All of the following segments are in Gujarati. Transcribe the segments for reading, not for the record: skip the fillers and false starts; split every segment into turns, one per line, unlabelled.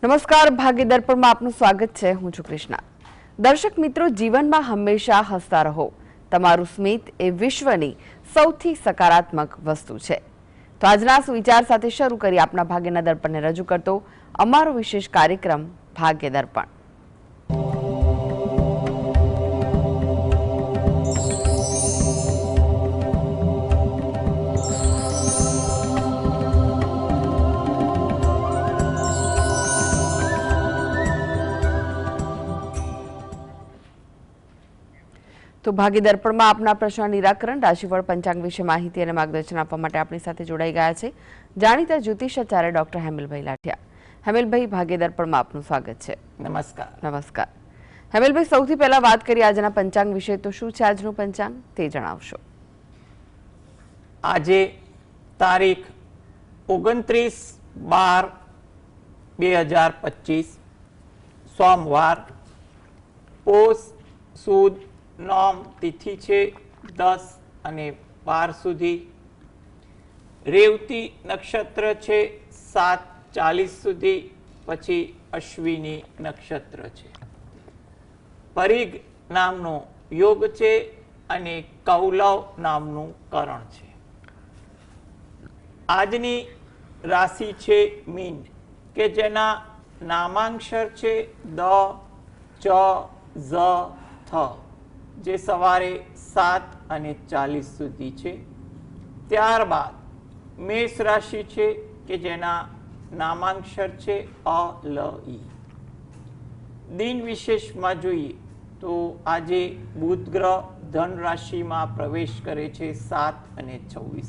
નમસ્કાર, ભાગ્ય દર્પણમાં આપનું સ્વાગત છે. હું છું કૃષ્ણા. દર્શક મિત્રો, જીવનમાં હંમેશા હસતા રહો. તમારું સ્મિત એ વિશ્વની સૌથી સકારાત્મક વસ્તુ છે. તો આજના સુવિચાર સાથે શરૂ કરી આપના ભાગ્યના દર્પણને રજૂ કરતો અમારો વિશેષ કાર્યક્રમ ભાગ્ય દર્પણ. તો ભાગ્ય દર્પણમાં આપના પ્રશ્ન નિરાકરણ, રાશિફળ, પંચાંગ વિશે માહિતી અને માર્ગદર્શન આપવા માટે આપણી સાથે જોડાઈ ગયા છે જાણીતા જ્યોતિષાચાર્ય ડોક્ટર હેમલભાઈ લાઠિયા. હેમલભાઈ, ભાગ્ય દર્પણમાં આપનું સ્વાગત છે.
નમસ્કાર.
નમસ્કાર. હેમલભાઈ, સૌથી પહેલા વાત કરીએ આજના પંચાંગ વિશે. તો શું છે આજનું પંચાંગ તે જણાવશો?
આજે તારીખ 29/12/2025 સોમવાર, પોષ સુદ નોમ તિથિ છે 10 અને 12 સુધી. રેવતી નક્ષત્ર છે 7:40 સુધી, પછી અશ્વિની નક્ષત્ર છે. પરિગ નામનો યોગ છે અને કૌલવ નામનું કરણ છે. આજની રાશિ છે મીન, કે જેના નામાંક્ષર છે દ, ચ, ઝ, થ, જે સવારે 7:40 સુધી છે. ત્યારબાદ મેષ રાશિ છે, કે જેના નામાંક્ષર છે અ, લ, ઈ. દિન વિશેષમાં જોઈએ તો આજે બુધ ગ્રહ ધન રાશિમાં પ્રવેશ કરે છે 7:26.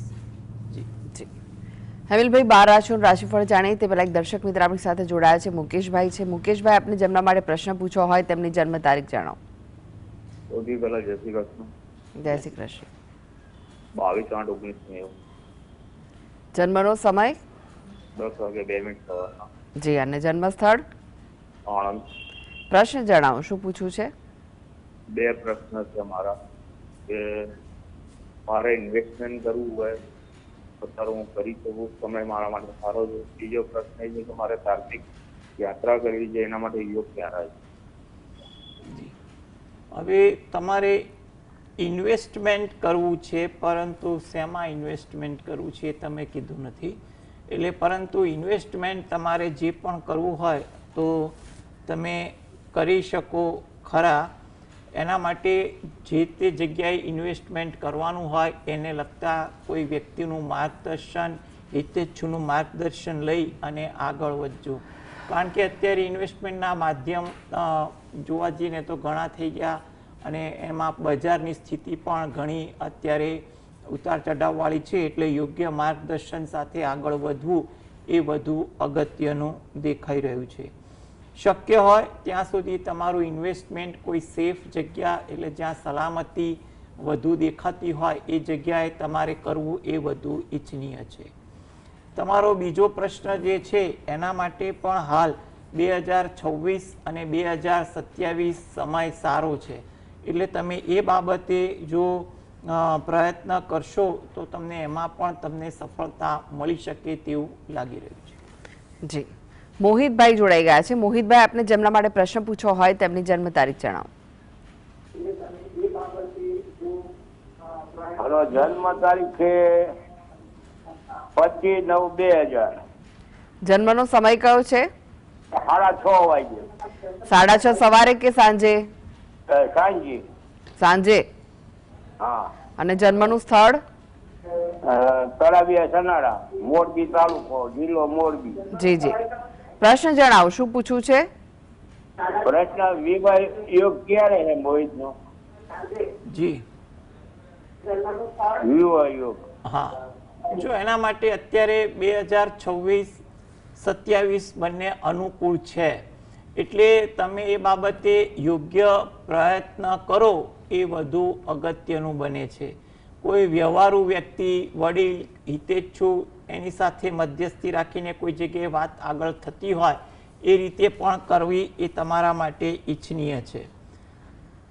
હેમલભાઈ, 12 રાશિઓનું રાશિફળ જાણીએ તે પહેલા એક દર્શક મિત્ર આપણી સાથે જોડાયા છે, મુકેશભાઈ છે. મુકેશભાઈ, આપને જેમના માટે પ્રશ્ન પૂછવો હોય તેમની જન્મ તારીખ જણાવો.
સૌથી પહેલા જય શ્રી કૃષ્ણ.
જય શ્રી કૃષ્ણ.
22/8/19
જન્મનો સમય
10:02 સવારના.
જી, અને જન્મ સ્થળ
આણંદ.
પ્રશ્ન જણાવો, શું પૂછવું છે?
બે પ્રશ્ન છે મારા, કે મારે ઇન્વેસ્ટમેન્ટ કરવું હોય અત્યારે હું કરી શકું, સમય મારા માટે સારો છે. બીજો પ્રશ્ન એ છે કે મારે ધાર્મિક યાત્રા કરવી છે, એના માટે યોગ ક્યારે છે?
હવે તમારે ઇન્વેસ્ટમેન્ટ કરવું છે, પરંતુ શેમાં ઇન્વેસ્ટમેન્ટ કરવું છે એ તમે કીધું નથી. એટલે પરંતુ ઇન્વેસ્ટમેન્ટ તમારે જે પણ કરવું હોય તો તમે કરી શકો ખરા. એના માટે જે તે જગ્યાએ ઇન્વેસ્ટમેન્ટ કરવાનું હોય એને લગતા કોઈ વ્યક્તિનું માર્ગદર્શન, હિતેચ્છુનું માર્ગદર્શન લઈ અને આગળ વધજો. કારણ કે અત્યારે ઇન્વેસ્ટમેન્ટના માધ્યમ જોવા જઈને તો ઘણા થઈ ગયા, અને એમાં બજારની સ્થિતિ પણ ઘણી અત્યારે ઉતાર ચઢાવવાળી છે. એટલે યોગ્ય માર્ગદર્શન સાથે આગળ વધવું એ વધુ અગત્યનું દેખાઈ રહ્યું છે. શક્ય હોય ત્યાં સુધી તમારું ઇન્વેસ્ટમેન્ટ કોઈ સેફ જગ્યા, એટલે જ્યાં સલામતી વધુ દેખાતી હોય એ જગ્યાએ તમારે કરવું એ વધુ ઈચ્છનીય છે. તમારો બીજો પ્રશ્ન જે છે એના માટે પણ હાલ 2026 અને 2027 સમય સારો છે. એટલે તમે એ બાબતે જો પ્રયત્ન કરશો તો તમને એમાં પણ તમને સફળતા મળી શકે તેવું લાગી રહ્યું છે.
જી, મોહિતભાઈ જોડાઈ ગયા છે. મોહિતભાઈ, આપને જેમના માટે પ્રશ્ન પૂછવો હોય તેમની જન્મ તારીખ જણાવો.
મારો જન્મ તારીખ છે 25/9/2000.
જન્મનો સમય કયો છે?
6:30 વાગે.
6:30 સવારે કે સાંજે?
સાંજે.
સાંજે.
હા.
અને જન્મનું સ્થળ?
તળાવિયા સનાડા, મોરબી તાલુકો, જિલ્લો મોરબી.
જી જી, પ્રશ્ન જણાવો, શું પૂછવું છે?
પ્રશ્ન વિવાહ યોગ ક્યારે છે મોહિતનો?
જી,
વિવાહ યોગ.
હા, જો એના માટે અત્યારે 2026-27 બંને અનુકૂળ છે. એટલે તમે એ બાબતે યોગ્ય પ્રયત્ન કરો એ વધુ અગત્યનું બને છે. કોઈ વ્યવહારુ વ્યક્તિ, વડીલ, હિતેચ્છુ એની સાથે મધ્યસ્થી રાખીને કોઈ જગ્યાએ વાત આગળ થતી હોય એ રીતે પણ કરવી એ તમારા માટે ઈચ્છનીય છે.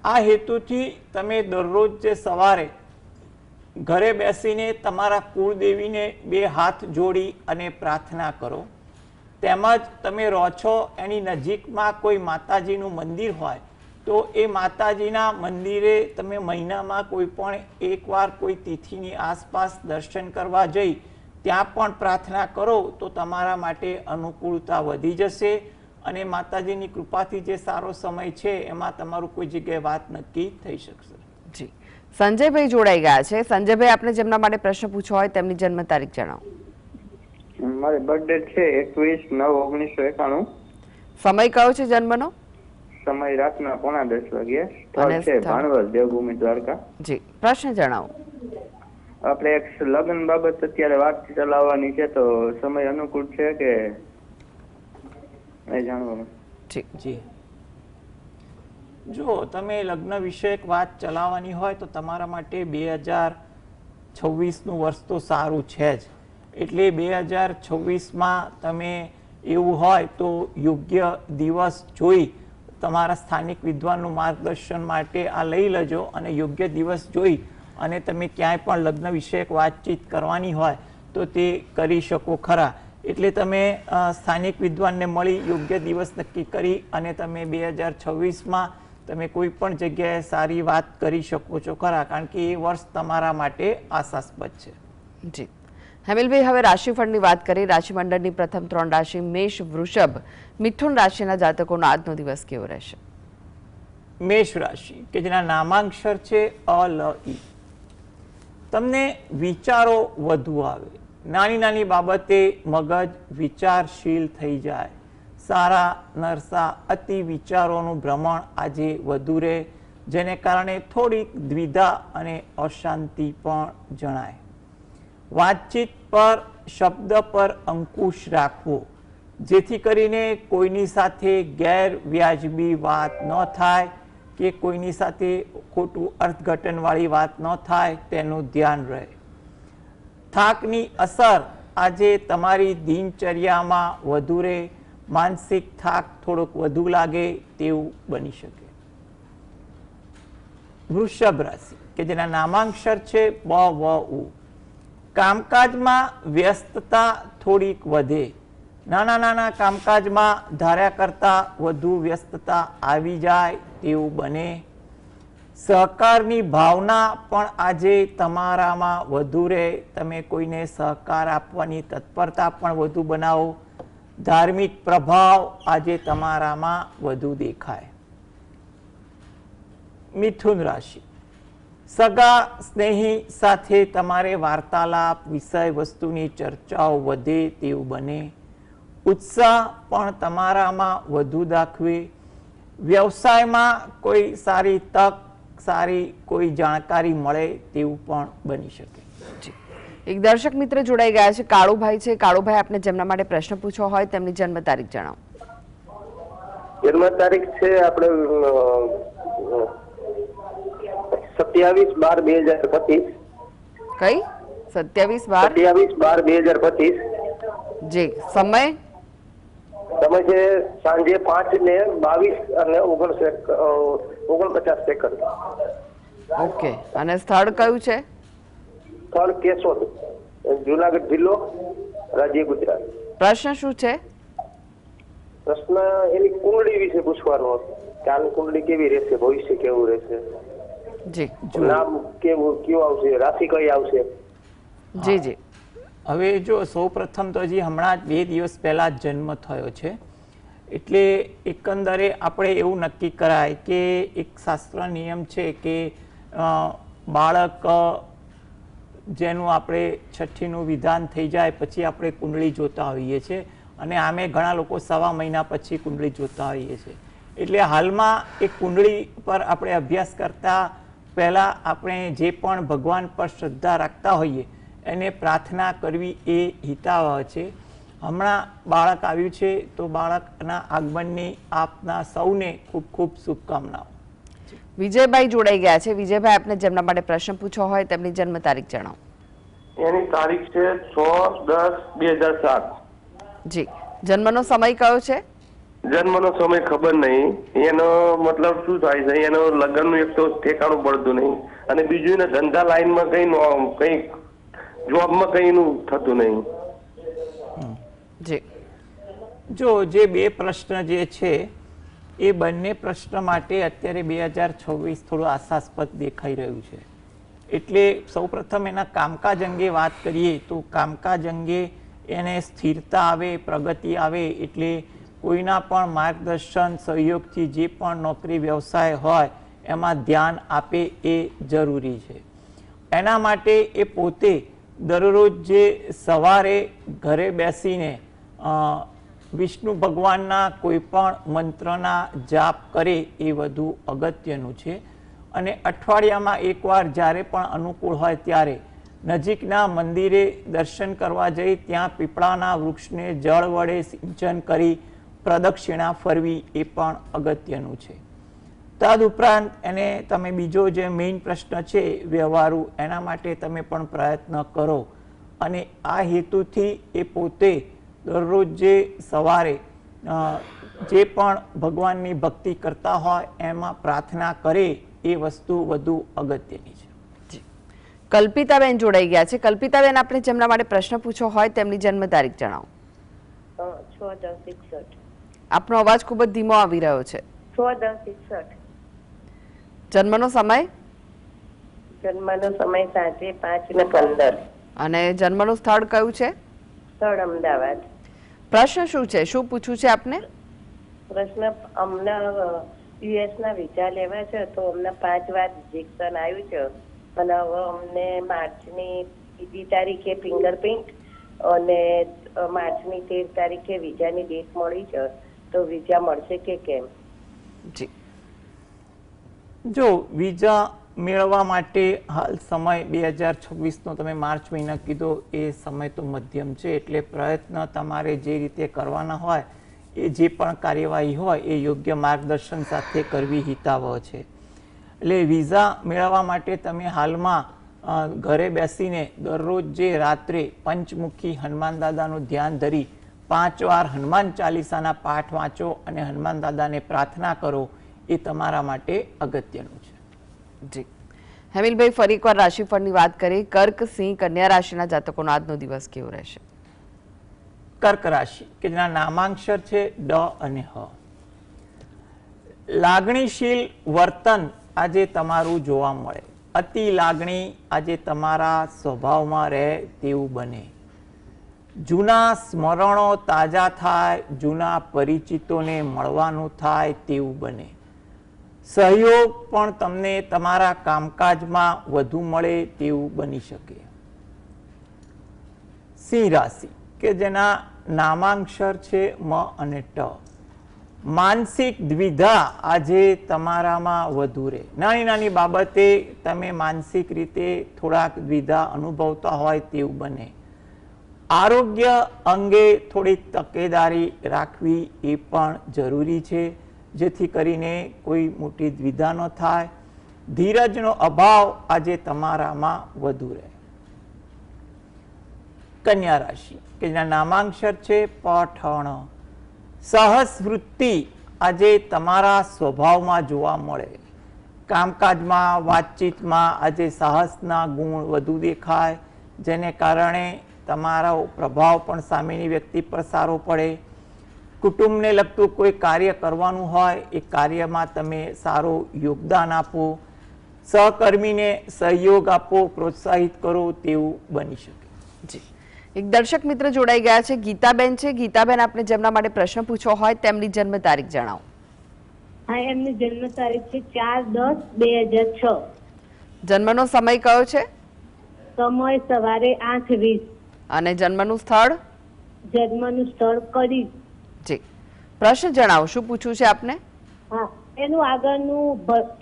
આ હેતુથી તમે દરરોજ જે સવારે ઘરે બેસીને તમારા કુળદેવીને બે હાથ જોડી અને પ્રાર્થના કરો. તેમજ તમે રહો છો એની નજીકમાં કોઈ માતાજીનું મંદિર હોય તો એ માતાજીના મંદિરે તમે મહિનામાં કોઈ પણ એકવાર કોઈ તિથિની આસપાસ દર્શન કરવા જઈ ત્યાં પણ પ્રાર્થના કરો તો તમારા માટે અનુકૂળતા વધી જશે અને માતાજીની કૃપાથી જે સારો સમય છે એમાં તમારું કોઈ જગ્યાએ વાત નક્કી થઈ શકશે.
જી, સંજયભાઈ જોડાઈ ગયા છે. સંજયભાઈ, આપને જેમના માટે પ્રશ્ન પૂછવો હોય તેમની જન્મ તારીખ જણાવો.
મારી બર્થડે છે 21/9/1991.
સમય કયો છે જન્મનો?
સમય રાતના 9:45 વાગ્યે.
અને
સ્થળ છે
સ્થળ?
ભાણવડ, દેવભૂમિ, દ્વારકા.
જી, પ્રશ્ન જણાવો.
આપણે એક લગ્ન બાબત અત્યારે વાત ચલાવવાની છે, તો સમય અનુકૂળ છે કે એ જાણવાનું.
જી
જી, જો તમે લગ્ન વિષયક વાત ચલાવવાની હોય તો તમારા માટે 2026નું વર્ષ તો સારું છે જ. એટલે 2026માં તમે એવું હોય તો યોગ્ય દિવસ જોઈ તમારા સ્થાનિક વિદ્વાનનું માર્ગદર્શન માટે આ લઈ લેજો અને યોગ્ય દિવસ જોઈ અને તમે ક્યાંય પણ લગ્ન વિષયક વાતચીત કરવાની હોય તો તે કરી શકો ખરા. એટલે તમે સ્થાનિક વિદ્વાનને મળી યોગ્ય દિવસ નક્કી કરી અને તમે 2026માં તમે કોઈ પણ જગ્યાએ સારી વાત કરી શકો છો ખરા, કારણ કે એ વર્ષ તમારા માટે આશાસ્પદ છે.
જી, હેમિલભાઈ, હવે રાશિફળની વાત કરી. રાશિમંડળની પ્રથમ 3 રાશિ મેષ, વૃષભ, મિથુન રાશિના જાતકોનો આજનો દિવસ કેવો રહેશે?
મેષ રાશિ કે જેના નામાંક્ષર છે અ, લ, ઈ. તમને વિચારો વધુ આવે. નાની નાની બાબતે મગજ વિચારશીલ થઈ જાય. સારા નરસા અતિ વિચારોનું ભ્રમણ આજે વધુ રહે, જેને કારણે થોડીક દ્વિધા અને અશાંતિ પણ જણાય. વાતચીત પર શબ્દ પર અંકુશ રાખવો, જેથી કરીને કોઈની સાથે ગેરવ્યાજબી વાત ન થાય કે કોઈની સાથે ખોટું અર્થઘટનવાળી વાત ન થાય તેનું ધ્યાન રહે. થાકની અસર આજે તમારી દિનચર્યામાં વધુ રહે. માનસિક થાક થોડોક વધુ લાગે તેવું બની શકે. વૃષભ રાશિ કે જેના નામાંક્ષર છે બ, વ, ઉ. કામકાજમાં વ્યસ્તતા થોડીક વધે. નાના નાના કામકાજમાં ધાર્યા કરતાં વધુ વ્યસ્તતા આવી જાય તેવું બને. સહકારની ભાવના પણ આજે તમારામાં વધુ રહે. તમે કોઈને સહકાર આપવાની તત્પરતા પણ વધુ બનાવો. ધાર્મિક પ્રભાવ આજે તમારામાં વધુ દેખાય. મિથુન રાશિ, સગા સ્નેહી સાથે તમારે વાર્તાલાપ, વિષય વસ્તુની ચર્ચાઓ વધે તેવું બને. ઉત્સાહ પણ તમારામાં વધુ દાખવે. વ્યવસાયમાં કોઈ સારી તક, સારી કોઈ જાણકારી મળે તેવું પણ બની શકે.
એક દર્શક મિત્ર જોડાઈ ગયા છે, કાળુભાઈ છે. કાળુભાઈ, આપને જેમના માટે પ્રશ્ન પૂછવો હોય તેમની જન્મ તારીખ જણાવો.
જન્મ તારીખ છે આપણે 27/12/2025.
કઈ?
27/12/2025.
જી, સમય?
સમય છે સાંજે 5:22:49 સેકન્ડ.
ઓકે. અને સ્થળ કયું છે?
સ્થળ કેશોદ, જુનાગઢ જિલ્લો, રાજ્ય ગુજરાત.
પ્રશ્ન શું છે?
પ્રશ્ન એની કુંડળી વિશે પૂછવાનો હતો કે આની કુંડળી કેવી રહેશે, ભવિષ્ય કેવું રહેશે,
જી,
નામ કેવું આવશે, રાશિ કઈ આવશે.
જી જી.
હવે જો સૌ પ્રથમ તો હજી હમણાં જ 2 દિવસ પહેલા જ જન્મ થયો છે, એટલે એકંદરે આપણે એવું નક્કી કરાય કે એક શાસ્ત્ર નિયમ છે કે બાળક જેનું આપણે છઠ્ઠીનું વિધાન થઈ જાય પછી આપણે કુંડળી જોતા હોઈએ છીએ અને આમે ઘણા લોકો 1.5 મહિના પછી કુંડળી જોતા હોઈએ છીએ. એટલે હાલમાં એક કુંડળી પર આપણે અભ્યાસ કરતા પહેલાં આપણે જે પણ ભગવાન પર શ્રદ્ધા રાખતા હોઈએ એને પ્રાર્થના કરવી એ હિતાવહ છે. હમણાં બાળક આવ્યું છે તો બાળકના આગમનની આપના સૌને ખૂબ ખૂબ શુભકામનાઓ.
વિજયભાઈ જોડાઈ ગયા છે. વિજયભાઈ, આપને જેમના માટે પ્રશ્ન પૂછવો હોય તેમની જન્મ તારીખ જણાવો.
એની તારીખ છે 6/10/2007.
જી, જન્મનો સમય કયો છે?
જન્મનો સમય ખબર નહીં. એનો મતલબ શું થાય છે, એનો લગ્નનું એક તો ઠેકાણું પડતું નહીં અને બીજું એને ધંધા લાઈનમાં કઈ જોબમાં કઈ થતું નહીં.
જી,
જો જે બે પ્રશ્ન જે છે એ બંને પ્રશ્ન માટે અત્યારે 2026 થોડું આશાસ્પદ દેખાઈ રહ્યું છે. એટલે સૌપ્રથમ એના કામકાજ અંગે વાત કરીએ તો કામકાજ અંગે એને સ્થિરતા આવે, પ્રગતિ આવે, એટલે કોઈના પણ માર્ગદર્શન સહયોગથી જે પણ નોકરી વ્યવસાય હોય એમાં ધ્યાન આપે એ જરૂરી છે. એના માટે એ પોતે દરરોજ જે સવારે ઘરે બેસીને વિષ્ણુ ભગવાનના કોઈ પણ મંત્રના જાપ કરે એ વધુ અગત્યનું છે. અને અઠવાડિયામાં એકવાર જ્યારે પણ અનુકૂળ હોય ત્યારે નજીકના મંદિરે દર્શન કરવા જઈ ત્યાં પીપળાના વૃક્ષને જળ વડે સિંચન કરી પ્રદક્ષિણા ફરવી એ પણ અગત્યનું છે. તદુપરાંત એને તમે બીજો જે મેઇન પ્રશ્ન છે વ્યવહારુ, એના માટે તમે પણ પ્રયત્ન કરો. અને આ હેતુથી એ પોતે દરરોજ જે સવારે જે પણ ભગવાનની ભક્તિ કરતા હોય એમાં પ્રાર્થના કરે એ વસ્તુ વધુ અગત્યની છે.
કલ્પિતાબેન જોડાઈ ગયા છે. કલ્પિતાબેન, આપણે જેમના માટે પ્રશ્ન પૂછ્યો હોય તેમની જન્મ તારીખ જણાવો.
6/10/61.
આપનો અવાજ ખૂબ જ ધીમો આવી રહ્યો છે.
6/10/61.
જન્મનો સમય?
જન્મનો સમય સાંજે 5:15.
અને જન્મનું સ્થળ કયું છે?
સ્થળ અમદાવાદ.
પ્રશ્ન શું છે, શું પૂછવું છે આપને?
પ્રશ્ન અમને યુએસ ના વિઝા લેવા છે તો અમને 5 વાર રિજેક્શન આવ્યું છે અને હવે અમને માર્ચની 2 તારીખે ફિંગરપ્રિન્ટ અને માર્ચની 13 તારીખે વિઝાની ડેટ મળી છે, તો વિઝા મળશે કે કેમ?
જી,
જો વિઝા મેળવવા માટે હાલ સમય 2026નો તમે માર્ચ મહિના કીધો એ સમય તો મધ્યમ છે. એટલે પ્રયત્ન તમારે જે રીતે કરવાના હોય એ જે પણ કાર્યવાહી હોય એ યોગ્ય માર્ગદર્શન સાથે કરવી હિતાવહ છે. એટલે વિઝા મેળવવા માટે તમે હાલમાં ઘરે બેસીને દરરોજ જે રાત્રે પંચમુખી હનુમાન દાદાનું ધ્યાન ધરી 5 વાર હનુમાન ચાલીસાના પાઠ વાંચો અને હનુમાન દાદાને પ્રાર્થના કરો એ તમારા માટે અગત્યનું છે.
જી, હેમિલભાઈ, ફરી એકવાર રાશિફળની વાત કરીએ. કર્ક, સિંહ, કન્યા રાશિના જાતકોનો આજનો દિવસ કેવો રહેશે?
કર્ક રાશિ કે જેના નામાંક્ષર છે ડ અને હ. લાગણીશીલ વર્તન આજે તમારું જોવા મળે. અતિ લાગણી આજે તમારા સ્વભાવમાં રહે તેવું બને. જૂના સ્મરણો તાજા થાય, જૂના પરિચિતોને મળવાનું થાય તેવું બને. સહયોગ પણ તમને તમારા કામકાજમાં વધુ મળે તેવું બની શકે. સિંહ રાશિ કે જેના નામાંક્ષર છે મ અને ટ. માનસિક દ્વિધા આજે તમારામાં વધુ રહે. નાની નાની બાબતે તમે માનસિક રીતે થોડાક દ્વિધા અનુભવતા હોય તેવું બને. આરોગ્ય અંગે થોડીક તકેદારી રાખવી એ પણ જરૂરી છે, જેથી કરીને કોઈ મોટી દ્વિધા ન થાય. ધીરજનો અભાવ આજે તમારામાં વધુ રહે. કન્યા રાશિ કે જેના નામાંક્ષર છે પઠણ. સાહસ વૃત્તિ આજે તમારા સ્વભાવમાં જોવા મળે. કામકાજમાં, વાતચીતમાં આજે સાહસના ગુણ વધુ દેખાય, જેને કારણે તમારો પ્રભાવ પણ સામેની વ્યક્તિ પર સારો પડે. કુટુંબને લગતું કોઈ કાર્ય કરવાનું હોય એ કાર્યમાં તમે સારું યોગદાન આપો. સહકર્મીને સહયોગ આપો, પ્રોત્સાહિત કરો તેવું બની શકે.
જી, એક દર્શક મિત્ર જોડાઈ ગયા છે. ગીતાબેન છે. ગીતાબેન, આપણે જેમના માટે પ્રશ્ન પૂછવો હોય તેમની જન્મ તારીખ જણાવો.
હા, એમની જન્મ તારીખ છે 4/10/2006.
જન્મનો સમય કયો છે?
સમય સવારે 8:20.
અને જન્મનું સ્થળ?
જન્મનું સ્થળ કડી.
જી, પ્રશ્ન જણાવો, શું પૂછવું છે આપને?
હા, એનું આગળનું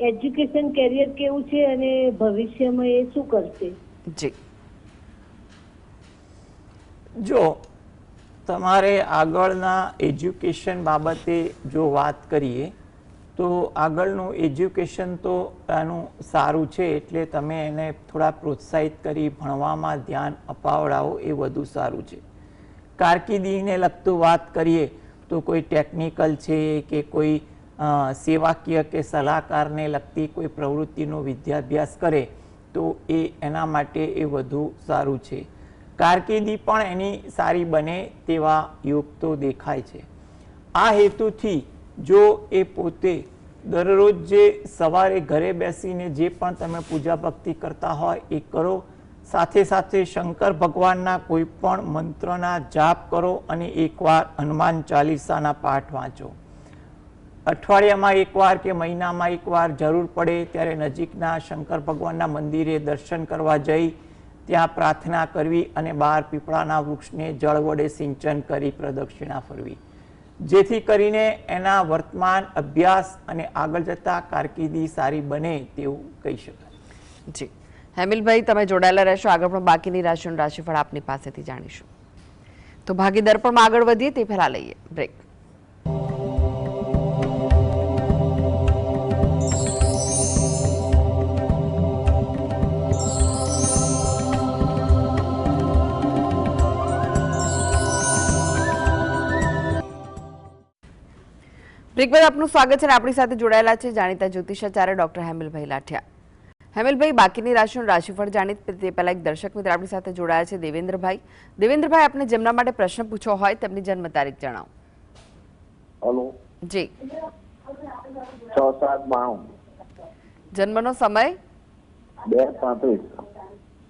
એજ્યુકેશન કેરિયર કેવું છે અને ભવિષ્યમાં એ શું કરશે?
જી,
જો તમારે આગળના એજ્યુકેશન બાબતે જો વાત કરીએ તો આગળનું એજ્યુકેશન તો એનું સારું છે, એટલે તમે એને થોડા પ્રોત્સાહિત કરી ભણવામાં ધ્યાન અપાવડાવો એ વધુ સારું છે. કારકિર્દીને લગતું વાત કરીએ તો કોઈ ટેકનિકલ છે કે કોઈ સેવાકીય કે સલાહકારને લગતી કોઈ પ્રવૃત્તિનો વિદ્યાભ્યાસ કરે તો એના માટે એ વધુ સારું છે. કારકિર્દી પણ એની સારી બને તેવા યોગ તો દેખાય છે. આ હેતુથી જો એ પોતે દરરોજ જે સવારે ઘરે બેસીને જે પણ તમે પૂજા ભક્તિ કરતા હોય એ કરો, સાથે સાથે શંકર ભગવાનના કોઈ પણ મંત્રના જાપ કરો અને એકવાર હનુમાન ચાલીસાના પાઠ વાંચો. અઠવાડિયામાં એકવાર કે મહિનામાં એકવાર જરૂર પડે ત્યારે નજીકના શંકર ભગવાનના મંદિરે દર્શન કરવા જઈ ત્યાં પ્રાર્થના કરવી અને બહાર પીપળાના વૃક્ષને જળ વડે સિંચન કરી પ્રદક્ષિણા ફરવી, જેથી કરીને એના વર્તમાન અભ્યાસ અને આગળ જતા કારકિર્દી સારી બને તેવું કહી શકાય.
જી હેમિલભાઈ, તમે જોડાયેલા રહેશો. આગળ પણ બાકીની રાશિઓનું રાશિફળ આપની પાસેથી જાણીશું. તો ભાગીદાર પણ આગળ વધીએ તે પહેલા લઈએ બ્રેક. બ્રેક બાદ આપનું સ્વાગત છે. આપણી સાથે જોડાયેલા છે જાણીતા જ્યોતિષાચાર્ય ડોક્ટર હેમિલભાઈ લાઠિયા. હેમિલભાઈ, બાકીની રાશિનું રાશિફળ જાણી તે પહેલા એક દર્શક મિત્ર આપણી સાથે જોડાયા છે, દેવેન્દ્રભાઈ. દેવેન્દ્રભાઈ, આપને જેમના માટે પ્રશ્ન પૂછવો હોય તેમની જન્મ તારીખ જણાવો.
હેલો
જી.
6-7-92.
જન્મનો સમય
2:35.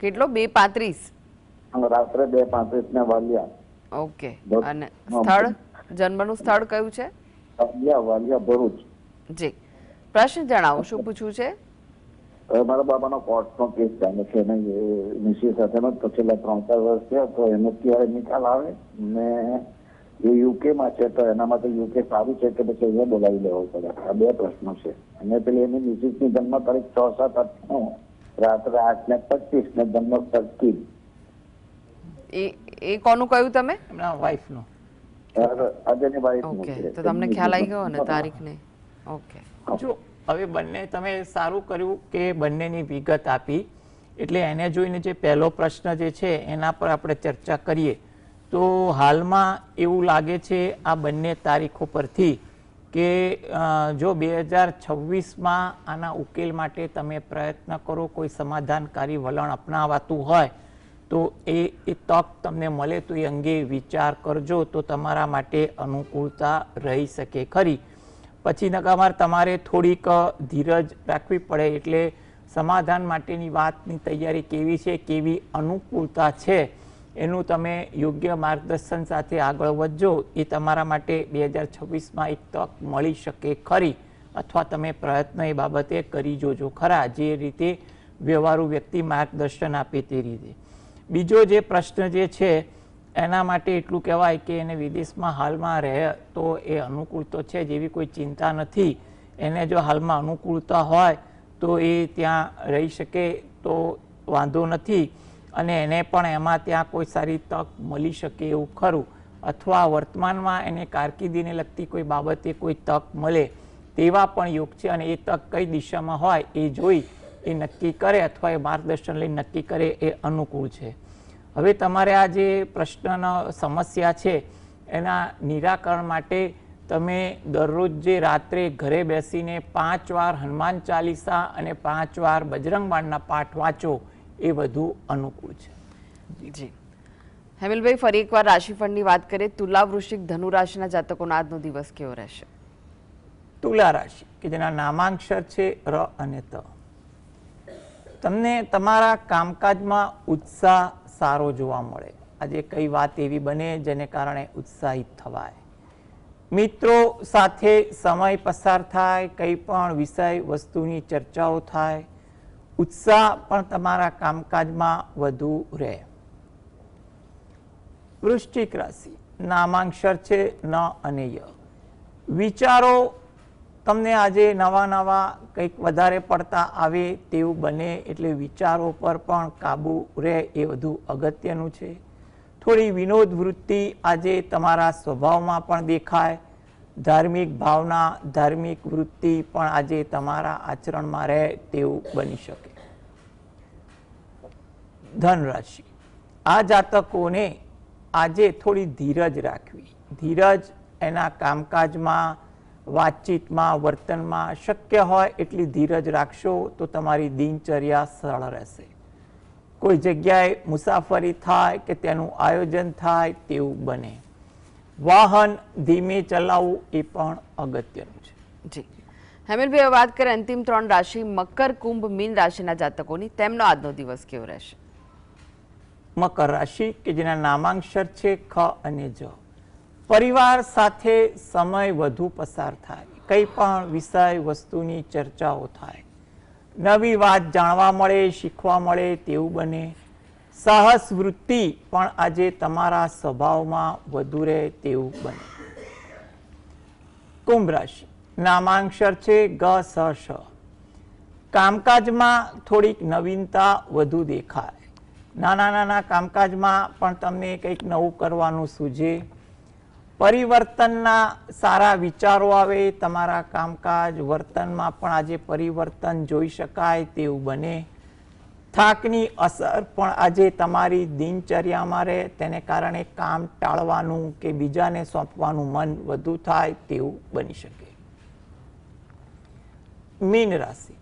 કેટલો? 2:35.
રાત્રે 2:35 ને વાલિયા.
ઓકે. અને સ્થળ, જન્મનું સ્થળ કયું છે?
વાલિયા ભરૂચ.
જી. પ્રશ્ન જણાવો, શું પૂછવું છે?
મારા બાબાનો કોર્ટનો કેસ ચાલે છે ને નિશ્ચિત સાથેનો તો છેલ્લા 3-4 વર્ષ થયા, તો એનો ક્યારે નિકાલ આવે ને એ યુકે માં છે તો એના માટે યુકે સારું છે કે પછી અહીંયા બોલાવી લેવો પડે? આ બે પ્રશ્નો છે. અને પેલી એની નિશ્ચિતની જન્મ તારીખ 6-7-8 રાત્રે 8:25 ને જન્મ 30.
એ કોનું કહ્યું તમે?
એમના વાઇફનું.
આજની વાઇફ.
ઓકે, તો તમને ખ્યાલ આવી ગયો ને તારીખને? ઓકે.
જો હવે બંને તમે સારું કર્યું કે બંનેની વિગત આપી, એટલે એને જોઈને જે પહેલો પ્રશ્ન જે છે એના પર આપણે ચર્ચા કરીએ. તો હાલમાં એવું લાગે છે આ બંને તારીખો પરથી કે જો 2026માં આના ઉકેલ માટે તમે પ્રયત્ન કરો, કોઈ સમાધાનકારી વલણ અપનાવાતું હોય તો એ તક તમને મળે તો એ અંગે વિચાર કરજો, તો તમારા માટે અનુકૂળતા રહી શકે ખરી. પછી નકામાર તમારે થોડીક ધીરજ રાખવી પડે, એટલે સમાધાન માટેની વાતની તૈયારી કેવી છે, કેવી અનુકૂળતા છે, એનું તમે યોગ્ય માર્ગદર્શન સાથે આગળ વધજો. એ તમારા માટે 2026માં એક તક મળી શકે ખરી, અથવા તમે પ્રયત્ન એ બાબતે કરી જોજો ખરા, જે રીતે વ્યવહારુ વ્યક્તિ માર્ગદર્શન આપે તે રીતે. બીજો જે પ્રશ્ન જે છે એના માટે એટલું કહેવાય કે એને વિદેશમાં હાલમાં રહે તો એ અનુકૂળ તો છે, જેવી કોઈ ચિંતા નથી. એને જો હાલમાં અનુકૂળતા હોય તો એ ત્યાં રહી શકે તો વાંધો નથી, અને એને પણ એમાં ત્યાં કોઈ સારી તક મળી શકે એવું ખરું, અથવા વર્તમાનમાં એને કારકિર્દીને લગતી કોઈ બાબતે કોઈ તક મળે તેવા પણ યોગ છે. અને એ તક કઈ દિશામાં હોય એ જોઈ એ નક્કી કરે, અથવા એ માર્ગદર્શન લઈ નક્કી કરે એ અનુકૂળ છે. હવે તમારે આ જે પ્રશ્નનો સમસ્યા છે એના નિરાકરણ માટે તમે દરરોજ જે રાત્રે ઘરે બેસીને 5 વાર હનુમાન ચાલીસા અને 5 વાર બજરંગ બાણના પાઠ વાંચો એ વધુ અનુકૂળ છે.
જી હેમિલભાઈ, ફરી એકવાર રાશિફળની વાત કરીએ. તુલા, વૃશ્ચિક, ધનુ રાશિના જાતકોનો આજનો દિવસ કેવો રહેશે?
તુલા રાશિ કે જેના નામાંક્ષર છે ર અને ત. તમને તમારા કામકાજમાં ઉત્સાહ સારો જોવા મળે. આજે કઈ વાત એવી બને જેને કારણે ઉત્સાહિત થવાય. મિત્રો સાથે સમય પસાર થાય, કંઈ પણ વિષય વસ્તુની ચર્ચાઓ થાય, ઉત્સાહ પણ તમારા કામકાજમાં વધુ રહે. વૃશ્ચિક રાશિ, નામાંક્ષર છે ન અને ય. વિચારો તમને આજે નવા નવા કંઈક વધારે પડતા આવે તેવું બને, એટલે વિચારો પર પણ કાબુ રહે એ વધુ અગત્યનું છે. થોડી વિનોદ વૃત્તિ આજે તમારા સ્વભાવમાં પણ દેખાય. ધાર્મિક ભાવના, ધાર્મિક વૃત્તિ પણ આજે તમારા આચરણમાં રહે તેવું બની શકે. ધન રાશિ, આ જાતકોને આજે થોડી ધીરજ રાખવી. ધીરજ એના કામકાજમાં, વાતચીતમાં, વર્તનમાં શક્ય હોય એટલી ધીરજ રાખશો તો તમારી દિનચર્યા સરળ રહેશે. કોઈ જગ્યાએ મુસાફરી થાય કે તેનું આયોજન થાય તેવું બને. વાહન ધીમે ચલાવવું એ પણ અગત્યનું છે.
જી હેમિલભાઈ, હવે વાત કરીએ અંતિમ 3 રાશિ મકર, કુંભ, મીન રાશિના જાતકોની. તેમનો આજનો દિવસ કેવો રહેશે?
મકર રાશિ કે જેના નામાંક્ષર છે ખ અને જ. પરિવાર સાથે સમય વધુ પસાર થાય, કંઈ પણ વિષય વસ્તુની ચર્ચાઓ થાય, નવી વાત જાણવા મળે, શીખવા મળે તેવું બને. સાહસ વૃત્તિ પણ આજે તમારા સ્વભાવમાં વધુ રહે તેવું બને. કુંભ રાશિ નામાંક્ષર છે ગ સ શ. કામકાજમાં થોડીક નવીનતા વધુ દેખાય. નાના નાના કામકાજમાં પણ તમને કંઈક નવું કરવાનું સૂઝે. પરિવર્તનના સારા વિચારો આવે. તમારા કામકાજ વર્તનમાં પણ આજે પરિવર્તન જોઈ શકાય તેવું બને. થાકની અસર પણ આજે તમારી દિનચર્યામાં રહે, તેને કારણે કામ ટાળવાનું કે બીજાને સોંપવાનું મન વધુ થાય તેવું બની શકે. મીન રાશિ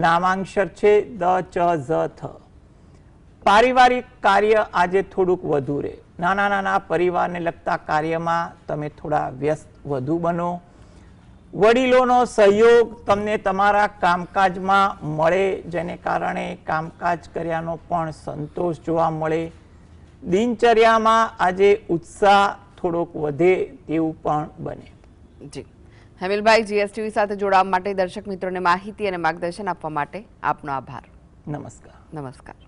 નામાંક્ષર છે દ ચ ઝ થ. પારિવારિક કાર્ય આજે થોડુંક વધુ રહે. નાના નાના પરિવારને લગતા કાર્યમાં તમે થોડા વ્યસ્ત વધુ બનો. વડીલોનો સહયોગ તમને તમારા કામકાજમાં મળે, જેને કારણે કામકાજ કર્યાનો પણ સંતોષ જોવા મળે. દિનચર્યામાં આજે ઉત્સાહ થોડોક વધે તેવું પણ બને.
જી હેમિલભાઈ, જીએસટીવી સાથે જોડાવા માટે, દર્શક મિત્રોને માહિતી અને માર્ગદર્શન આપવા માટે આપનો આભાર.
નમસ્કાર.
નમસ્કાર.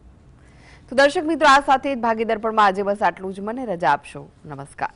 તો દર્શક મિત્રો, આ સાથે જ ભાગીદાર પણ આજે બસ આટલું જ. મને રજા આપશો. નમસ્કાર.